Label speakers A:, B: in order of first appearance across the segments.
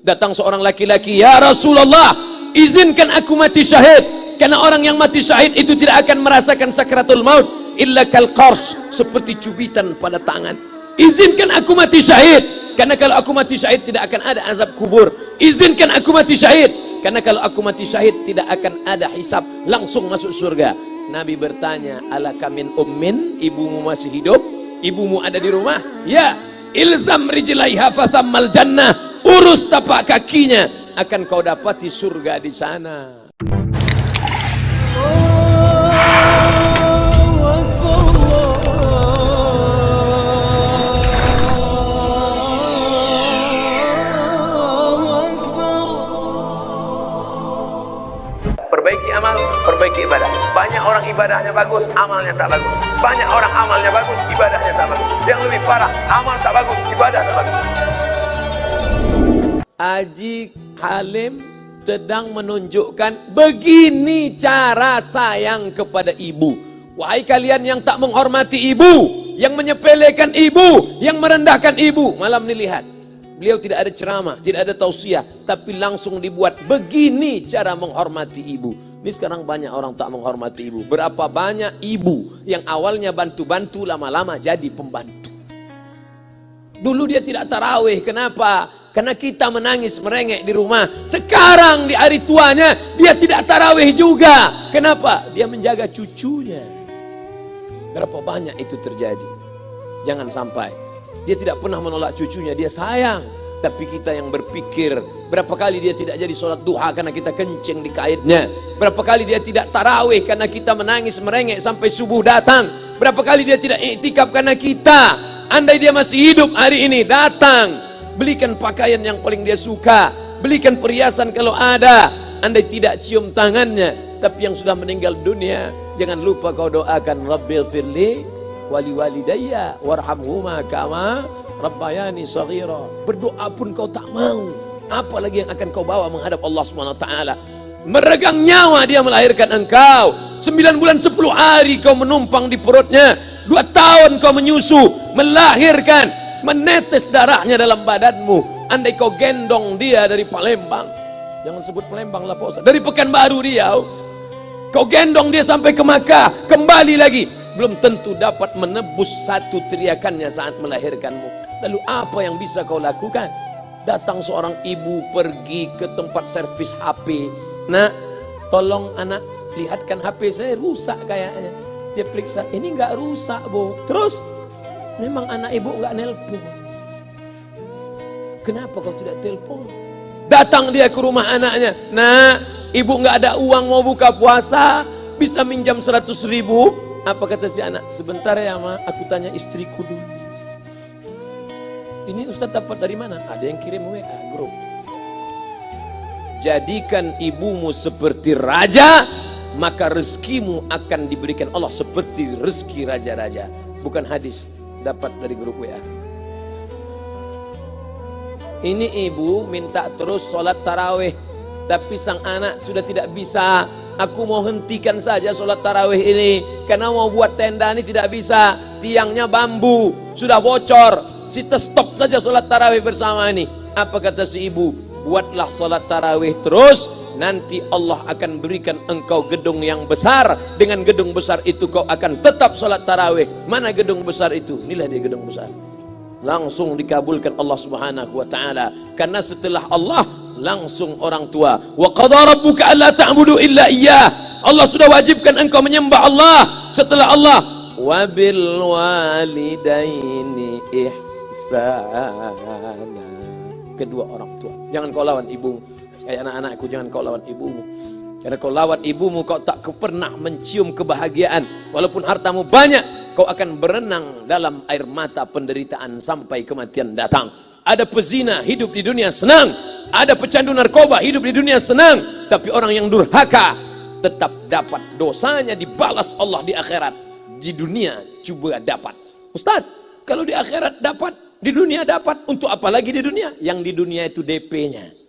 A: Datang seorang laki-laki, "Ya Rasulullah, izinkan aku mati syahid." Karena orang yang mati syahid itu tidak akan merasakan sakratul maut illa kal qars, seperti cubitan pada tangan. Izinkan aku mati syahid, karena kalau aku mati syahid tidak akan ada azab kubur. Izinkan aku mati syahid, karena kalau aku mati syahid tidak akan ada hisab, langsung masuk surga. Nabi bertanya, "Alaka min ummin?" Ibumu masih hidup? Ibumu ada di rumah? Ya. "Ilzam rijlaiha fathammal jannah." Urus tapak kakinya, akan kau dapati surga di sana. Perbaiki amal, perbaiki ibadah. Banyak orang ibadahnya bagus, amalnya tak bagus. Banyak orang amalnya bagus, ibadahnya tak bagus. Yang lebih parah, amal tak bagus, ibadah tak bagus. Haji Halim sedang menunjukkan begini cara sayang kepada ibu. Wahai kalian yang tak menghormati ibu, yang menyepelekan ibu, yang merendahkan ibu. Malam ini lihat, beliau tidak ada ceramah, tidak ada tausiah, tapi langsung dibuat begini cara menghormati ibu. Ini sekarang banyak orang tak menghormati ibu. Berapa banyak ibu yang awalnya bantu-bantu, lama-lama jadi pembantu. Dulu dia tidak tarawih, kenapa? Karena kita menangis merengek di rumah. Sekarang di hari tuanya dia tidak tarawih juga. Kenapa? Dia menjaga cucunya. Berapa banyak itu terjadi? Jangan sampai. Dia tidak pernah menolak cucunya, dia sayang. Tapi kita yang berpikir, berapa kali dia tidak jadi sholat duha karena kita kencing di kaitnya. Berapa kali dia tidak tarawih karena kita menangis merengek sampai subuh datang. Berapa kali dia tidak iktikaf karena kita. Andai dia masih hidup hari ini, datang, belikan pakaian yang paling dia suka, belikan perhiasan kalau ada. Andai tidak cium tangannya, tapi yang sudah meninggal dunia, jangan lupa kau doakan, Rabbil firli wali walidayya warhamhuma kama rabbayani shaghira. Berdoa pun kau tak mau, apalagi yang akan kau bawa menghadap Allah SWT. Meregang nyawa dia melahirkan engkau, 9 bulan 10 hari kau menumpang di perutnya, 2 tahun kau menyusu, melahirkan, menetes darahnya dalam badanmu. Andai kau gendong dia dari Palembang, jangan sebut Palembang lah Pak Ustaz, dari Pekanbaru Riau, kau gendong dia sampai ke Makkah, kembali lagi, belum tentu dapat menebus satu teriakannya saat melahirkanmu. Lalu apa yang bisa kau lakukan? Datang seorang ibu pergi ke tempat servis HP. "Nak, tolong anak lihatkan HP saya rusak kayaknya." Dia periksa, "Ini enggak rusak Bu." Terus, "Memang anak ibu enggak nelpon." "Kenapa kau tidak telepon?" Datang dia ke rumah anaknya, "Nak, ibu enggak ada uang mau buka puasa, bisa minjam 100.000? Apa kata si anak? "Sebentar ya Ma, aku tanya istriku dulu." "Ini Ustaz dapat dari mana?" "Ada yang kirim WA grup." Jadikan ibumu seperti raja, maka rezekimu akan diberikan Allah seperti rezeki raja-raja. Bukan hadis, dapat dari grup WA. Ini ibu minta terus sholat tarawih, tapi sang anak sudah tidak bisa. "Aku mau hentikan saja sholat tarawih ini, karena mau buat tenda ini tidak bisa, tiangnya bambu, sudah bocor. Kita stop saja sholat tarawih bersama ini." Apa kata si ibu? "Buatlah sholat tarawih terus, nanti Allah akan berikan engkau gedung yang besar. Dengan gedung besar itu kau akan tetap sholat tarawih." Mana gedung besar itu? Inilah dia gedung besar. Langsung dikabulkan Allah Subhanahu wa ta'ala. Karena setelah Allah, langsung orang tua. "Wa qadha rabbuka alla ta'budu illa iyyah." Allah sudah wajibkan engkau menyembah Allah. Setelah Allah, "Wa bil walidaini ihsana." Kedua orang tua. Jangan kau lawan ibumu. Kayak anak-anakku, jangan kau lawan ibumu. Karena kau lawan ibumu, kau tak pernah mencium kebahagiaan. Walaupun hartamu banyak, kau akan berenang dalam air mata penderitaan sampai kematian datang. Ada pezina hidup di dunia senang, ada pecandu narkoba hidup di dunia senang, tapi orang yang durhaka tetap dapat dosanya dibalas Allah di akhirat. Di dunia coba dapat. Ustaz, kalau di akhirat dapat, di dunia dapat, untuk apa lagi di dunia? Yang di dunia itu DP-nya.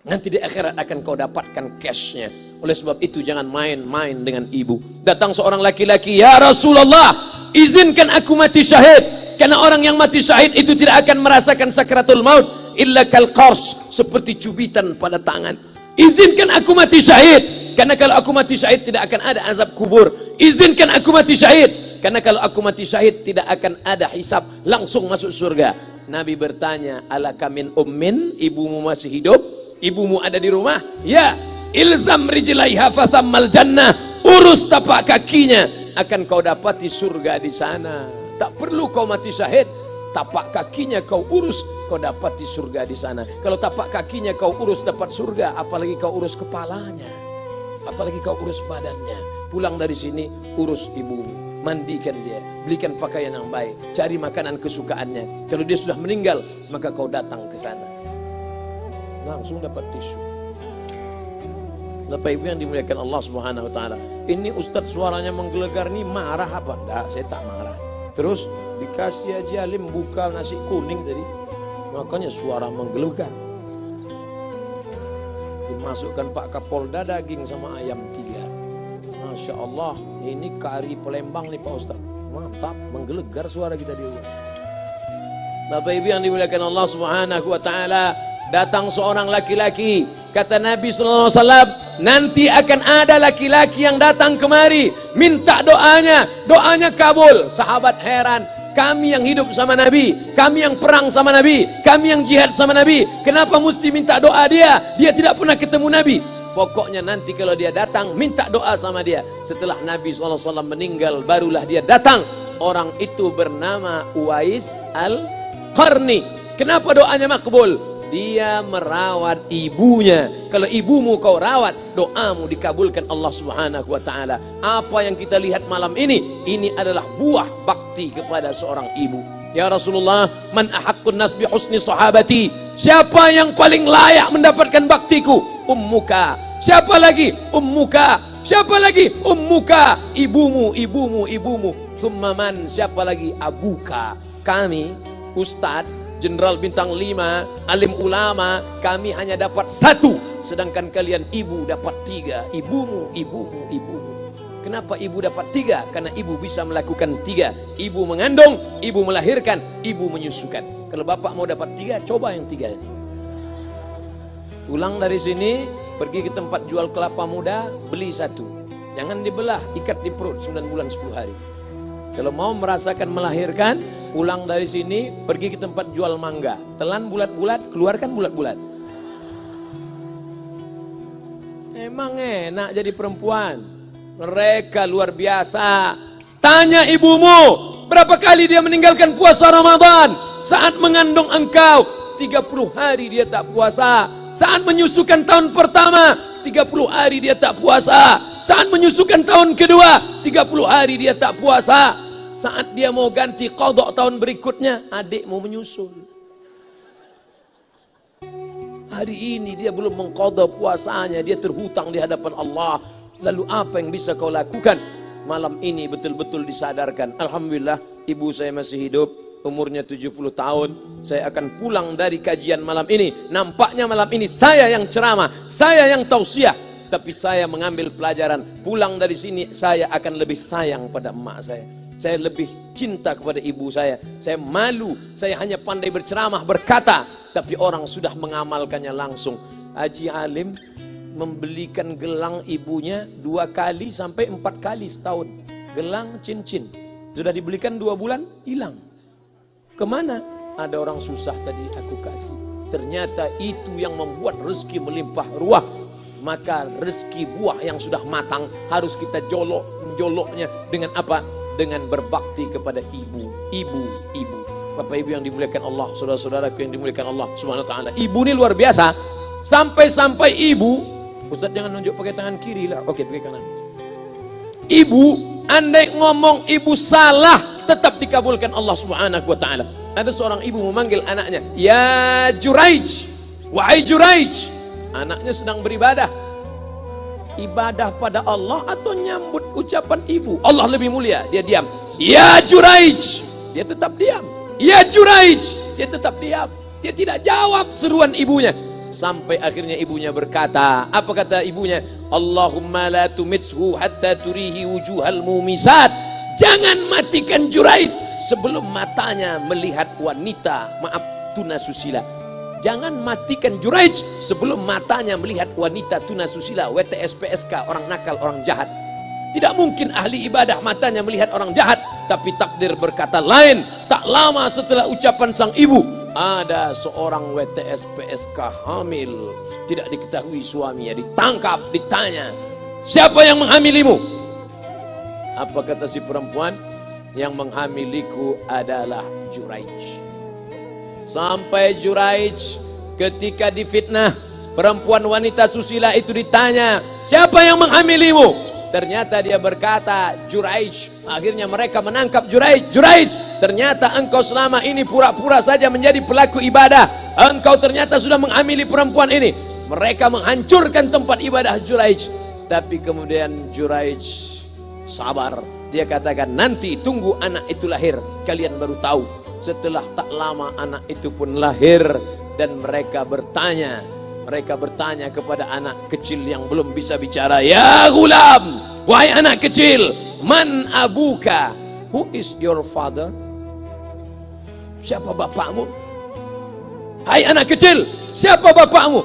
A: Nanti di akhirat akan kau dapatkan cashnya. Oleh sebab itu jangan main-main dengan ibu. Datang seorang laki-laki, "Ya Rasulullah, izinkan aku mati syahid." Karena orang yang mati syahid itu tidak akan merasakan sakratul maut illa kal qars, seperti cubitan pada tangan. Izinkan aku mati syahid, karena kalau aku mati syahid tidak akan ada azab kubur. Izinkan aku mati syahid, karena kalau aku mati syahid tidak akan ada hisab, langsung masuk surga. Nabi bertanya, alaka min ummin, ibumu masih hidup? Ibumu ada di rumah? Ya. Ilzam rijlaiha fathammal jannah, urus tapak kakinya, akan kau dapati surga di sana. Tak perlu kau mati syahid, tapak kakinya kau urus, kau dapati surga di sana. Kalau tapak kakinya kau urus dapat surga, apalagi kau urus kepalanya, apalagi kau urus badannya. Pulang dari sini urus ibumu, mandikan dia, belikan pakaian yang baik, cari makanan kesukaannya. Kalau dia sudah meninggal, maka kau datang ke sana, langsung dapat tisu. Bapak Ibu yang dimuliakan Allah Subhanahu wa taala. Ini Ustadz suaranya menggelegar nih, marah apa? Enggak, saya tak marah. Terus dikasih Haji Alim buka nasi kuning tadi, makanya suara menggelegar. Dimasukkan Pak Kapolda daging sama ayam 3. Masya Allah, ini kari Palembang nih Pak Ustadz. Mantap, menggelegar suara kita di rumah. Bapak Ibu yang dimuliakan Allah Subhanahu wa taala, datang seorang laki-laki, kata Nabi sallallahu alaihi wasallam, nanti akan ada laki-laki yang datang kemari minta doanya, doanya kabul. Sahabat heran, kami yang hidup sama Nabi, kami yang perang sama Nabi, kami yang jihad sama Nabi, kenapa mesti minta doa dia? Dia tidak pernah ketemu Nabi. Pokoknya nanti kalau dia datang, minta doa sama dia. Setelah Nabi SAW meninggal, barulah dia datang. Orang itu bernama Uwais Al-Qarni. Kenapa doanya makbul? Dia merawat ibunya. Kalau ibumu kau rawat, doamu dikabulkan Allah Subhanahu wa taala. Apa yang kita lihat malam ini adalah buah bakti kepada seorang ibu. Ya Rasulullah, man ahaqqun nas bi husni sahabati? Siapa yang paling layak mendapatkan baktiku? Ummuka. Siapa lagi? Ummuka. Siapa lagi? Ummuka. Ibumu, ibumu, ibumu. Summa man? Siapa lagi? Abuka. Kami, Ustadz Jenderal Bintang 5, alim ulama, kami hanya dapat 1, sedangkan kalian ibu dapat 3. Ibumu, ibumu, ibumu. Kenapa ibu dapat 3? Karena ibu bisa melakukan 3. Ibu mengandung, ibu melahirkan, ibu menyusukan. Kalau bapak mau dapat 3, coba yang 3 ini. Pulang dari sini, pergi ke tempat jual kelapa muda, beli 1. Jangan dibelah, ikat di perut 9 bulan 10 hari. Kalau mau merasakan melahirkan, pulang dari sini, pergi ke tempat jual mangga. Telan bulat-bulat, keluarkan bulat-bulat. Emang enak jadi perempuan. Mereka luar biasa. Tanya ibumu, berapa kali dia meninggalkan puasa Ramadan? Saat mengandung engkau, 30 hari dia tak puasa. Saat menyusukan tahun pertama, 30 hari dia tak puasa. Saat menyusukan tahun kedua, 30 hari dia tak puasa. Saat dia mau ganti qadha tahun berikutnya, adik mau menyusul. Hari ini dia belum mengqadha puasanya, dia terhutang di hadapan Allah. Lalu apa yang bisa kau lakukan? Malam ini betul-betul disadarkan. Alhamdulillah, ibu saya masih hidup, umurnya 70 tahun. Saya akan pulang dari kajian malam ini. Nampaknya malam ini saya yang ceramah, saya yang tausiah. Tapi saya mengambil pelajaran. Pulang dari sini saya akan lebih sayang pada emak saya. Saya lebih cinta kepada ibu saya. Saya malu, saya hanya pandai berceramah, berkata, tapi orang sudah mengamalkannya langsung. Haji Alim membelikan gelang ibunya 2 kali sampai 4 kali setahun. Gelang cincin. Sudah dibelikan 2 bulan, hilang. Kemana? Ada orang susah tadi aku kasih. Ternyata itu yang membuat rezeki melimpah ruah. Maka rezeki buah yang sudah matang harus kita joloknya dengan apa? Dengan berbakti kepada ibu. Bapak Ibu yang dimuliakan Allah, saudara-saudaraku yang dimuliakan Allah Subhanahu wa taala. Ibu ini luar biasa. Sampai-sampai ibu, Ustaz jangan nunjuk pakai tangan kiri lah. Oke, pakai kanan. Ibu, andai ngomong ibu salah, tetap dikabulkan Allah Subhanahu wa taala. Ada seorang ibu memanggil anaknya, "Ya Juraij, wahai Juraij." Anaknya sedang beribadah. Ibadah pada Allah atau nyambut ucapan ibu? Allah lebih mulia, dia diam. "Ya Juraij." Dia tetap diam. "Ya Juraij." Dia tetap diam. Dia tidak jawab seruan ibunya. Sampai akhirnya ibunya berkata, apa kata ibunya? "Allahumma la tumitshu hatta turihi wujuhal mumisat." Jangan matikan Juraij sebelum matanya melihat wanita, maaf, tunasusila. Jangan matikan Juraij sebelum matanya melihat wanita tunasusila, WTS, PSK, orang nakal, orang jahat. Tidak mungkin ahli ibadah matanya melihat orang jahat, tapi takdir berkata lain. Tak lama setelah ucapan sang ibu, ada seorang WTS PSK hamil, tidak diketahui suaminya, ditangkap, ditanya, siapa yang menghamilimu? Apa kata si perempuan? Yang menghamiliku adalah Juraij. Sampai Juraij ketika difitnah, perempuan wanita susila itu ditanya, siapa yang menghamilimu? Ternyata dia berkata, Juraij. Akhirnya mereka menangkap Juraij. Juraij, ternyata engkau selama ini pura-pura saja menjadi pelaku ibadah. Engkau ternyata sudah menghamili perempuan ini. Mereka menghancurkan tempat ibadah Juraij. Tapi kemudian Juraij sabar. Dia katakan, nanti tunggu anak itu lahir, kalian baru tahu. Setelah tak lama anak itu pun lahir. Dan mereka bertanya kepada anak kecil yang belum bisa bicara, ya gulam, wahai anak kecil, man abuka, who is your father? Siapa bapakmu? Hai anak kecil, siapa bapakmu?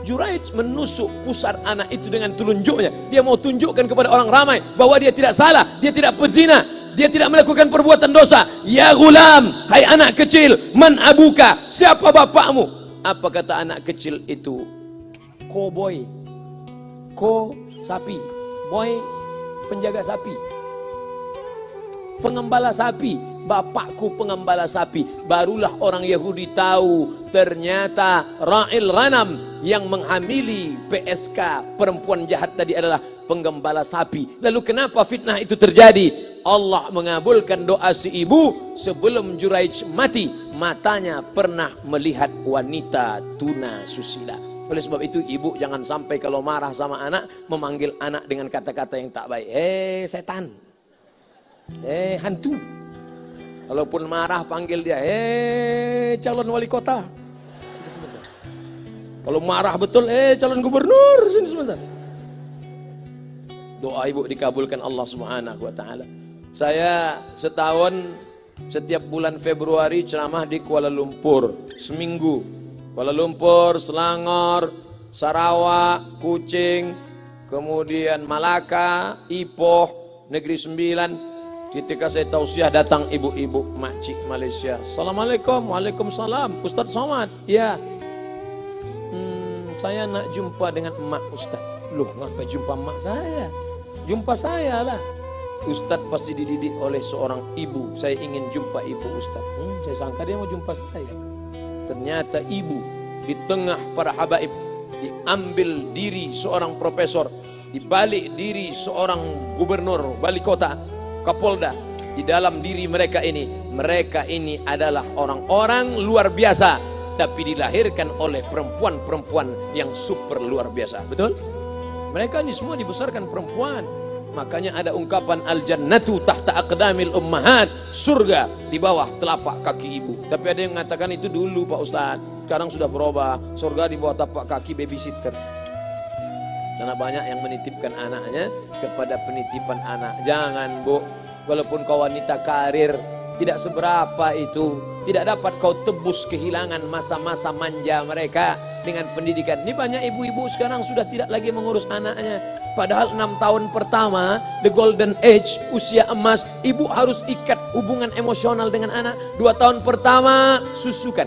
A: Juraij menusuk pusar anak itu dengan telunjuknya. Dia mau tunjukkan kepada orang ramai bahwa dia tidak salah, dia tidak pezina, dia tidak melakukan perbuatan dosa. Ya gulam, hai anak kecil, man abuka, siapa bapakmu? Apa kata anak kecil itu? Cowboy, sapi, boy penjaga sapi, pengembala sapi, bapakku pengembala sapi. Barulah orang Yahudi tahu ternyata Ra'il Ghanam yang menghamili PSK perempuan jahat tadi adalah penggembala sapi. Lalu kenapa fitnah itu terjadi? Allah mengabulkan doa si ibu sebelum Juraij mati. Matanya pernah melihat wanita tuna susila. Oleh sebab itu ibu jangan sampai kalau marah sama anak memanggil anak dengan kata-kata yang tak baik. Setan, hantu. Kalaupun marah panggil dia, calon wali kota. Sini sebentar. Kalau marah betul, calon gubernur. Sini sebentar. Doa ibu dikabulkan Allah Subhanahu wa taala. Saya setahun setiap bulan Februari ceramah di Kuala Lumpur seminggu. Kuala Lumpur, Selangor, Sarawak, Kuching, kemudian Malaka, Ipoh, Negeri Sembilan. Ketika saya tausiah datang ibu-ibu makcik Malaysia. Assalamualaikum, waalaikumsalam. Ustaz Somad, ya. Saya nak jumpa dengan emak Ustaz. Loh, ngapa jumpa emak saya? Jumpa saya lah. Ustaz pasti dididik oleh seorang ibu. Saya ingin jumpa ibu Ustaz. Saya sangka dia mau jumpa saya. Ternyata ibu di tengah para habaib, diambil diri seorang profesor, dibalik diri seorang gubernur, wali kota, kapolda. Di dalam diri mereka ini adalah orang-orang luar biasa, tapi dilahirkan oleh perempuan-perempuan yang super luar biasa. Betul? Mereka ini semua dibesarkan perempuan. Makanya ada ungkapan al-jannatu tahta aqdamil ummahat, surga di bawah telapak kaki ibu. Tapi ada yang mengatakan itu dulu Pak Ustadz, sekarang sudah berubah, surga di bawah telapak kaki babysitter. Karena banyak yang menitipkan anaknya kepada penitipan anak. Jangan Bu, walaupun kau wanita karir, tidak seberapa itu, tidak dapat kau tebus kehilangan masa-masa manja mereka dengan pendidikan. Ini banyak ibu-ibu sekarang sudah tidak lagi mengurus anaknya. Padahal 6 tahun pertama, the golden age, usia emas, ibu harus ikat hubungan emosional dengan anak. 2 tahun pertama, susukan.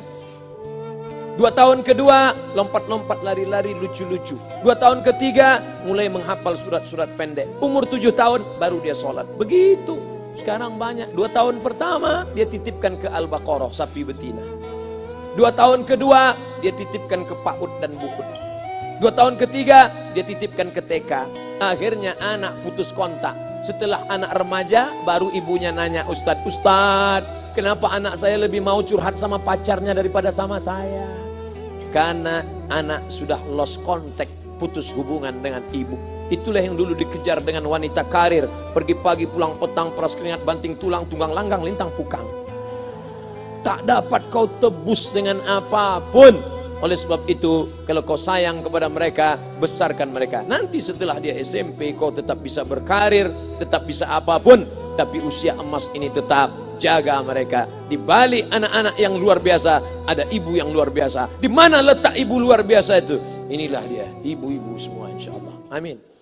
A: 2 tahun kedua, lompat-lompat, lari-lari, lucu-lucu. 2 tahun ketiga, mulai menghafal surat-surat pendek. Umur 7 tahun, baru dia sholat. Begitu. Sekarang banyak. 2 tahun pertama, dia titipkan ke Al-Baqarah, sapi betina. 2 tahun kedua, dia titipkan ke PAUD dan BUUD. 2 tahun ketiga, dia titipkan ke TK. Akhirnya anak putus kontak. Setelah anak remaja, baru ibunya nanya, Ustadz, kenapa anak saya lebih mau curhat sama pacarnya daripada sama saya? Karena anak sudah lost contact, putus hubungan dengan ibu. Itulah yang dulu dikejar dengan wanita karir. Pergi pagi, pulang petang, peras keringat, banting tulang, tunggang langgang, lintang pukang. Tak dapat kau tebus dengan apapun. Oleh sebab itu, kalau kau sayang kepada mereka, besarkan mereka. Nanti setelah dia SMP, kau tetap bisa berkarir, tetap bisa apapun. Tapi usia emas ini tetap jaga mereka. Di balik anak-anak yang luar biasa ada ibu yang luar biasa. Di mana letak ibu luar biasa itu? Inilah dia, ibu-ibu semua, insya Allah. Amin.